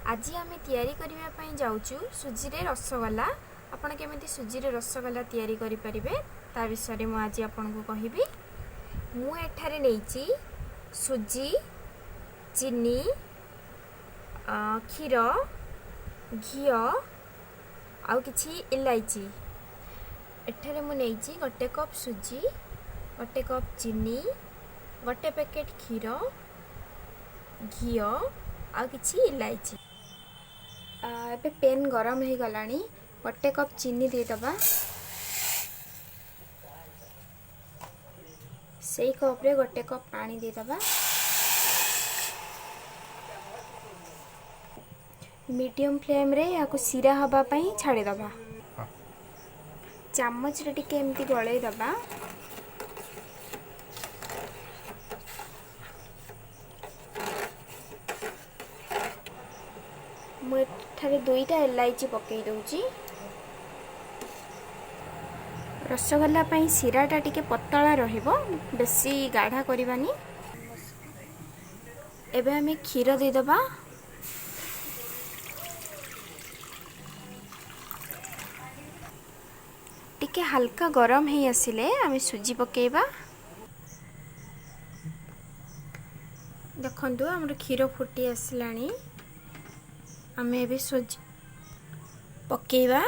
आज आम तैयारी करने जाऊँ सुजी रे रसगोल्ला। आपण केमिति सुजी रे रसगोल्ला तैयारी करि परिबे ता विषय में आज आपन को कहबी। मु एठारे नेइची सुजी, चीनी, क्षीर, घी आउ किछि इलायची। एठारे मु नेइची गोटे कप सुजी, गोटे कप चीनी, गोटे पैकेट क्षीर, घी आउ किछि इलायची। एबे पेन गरम हो गलानी। गोटे कप चीनी दे दबा। से कप रे गोटे कप पानी दे दबा। मीडियम फ्लेम रे याको सिरा हवा पई छाड़ी दबा। चामच रे टिके एमती गळै दबा। मु एठारे दुईटा इलायची पकई दउची। रसगोल्ला पई सिराटा टिके पतला रहिबो, बेसी गाढ़ा करबानी। एबे हमें क्षीर दे दबा। टिके हल्का गरम हे आसिले हमें सुजी पकेबा। देखंतु हमर क्षीर फुटी आसिलानी। हमें भी सुजी पकेबा।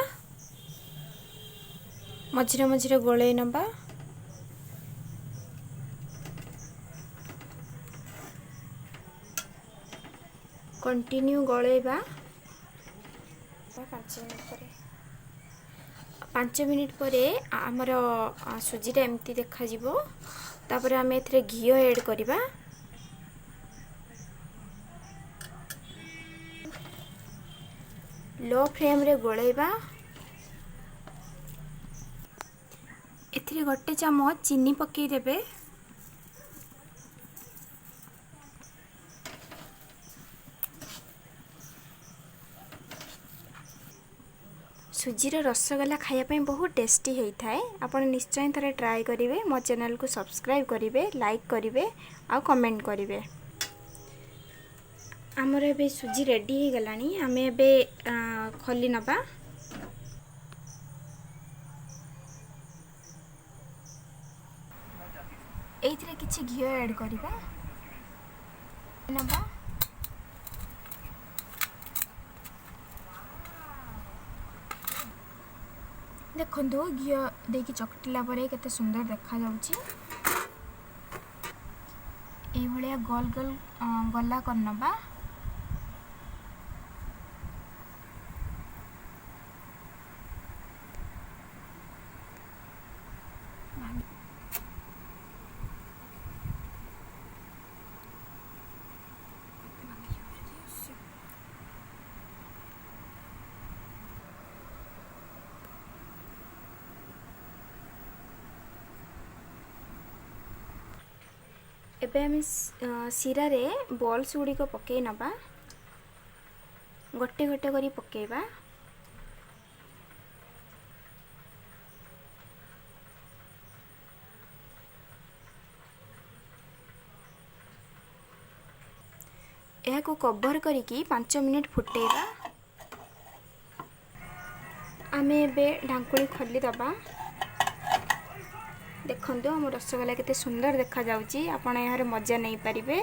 मझिरे मझिरे गोले नबा। कंटिन्यू गोलेबा। 5 मिनिट परे आमर सुजीटा एमती देखा जिवो। तापर आमे एथरे घी ऐड करिबा। लो फ्लेम रे गोलेबा। एथिरे गोटे चामच चीनी पकई देबे। सुजीर रसगोल्ला खाया बहुत टेस्टी होता है। आप निश्चय थरे ट्राए करेंगे। मो चैनल को सब्सक्राइब करेंगे, लाइक करेंगे और कमेंट करेंगे। आमर ए सुजी रेडी हो गलानी। आम ए खोली नबा। एइथिरे किछि घी ऐड करिबा नबा। देखंतु घी देकी चकटिला परे केते सुंदर देखा जाउची। एई भलिया गोल गोल गला कर नबा। एबे हम सिरा रे बॉल्स गुड़ी को पकई नबा। गोटे गोटे करी पकेबा। यह को कवर करिकी 5 मिनिट फुटेबा। आमे एबे ढांकुड़ी खोली दबा। देखंतु हम रसगोल्ला केते सुंदर देखा जाउची। आपण यार मजा नहीं पारिबे।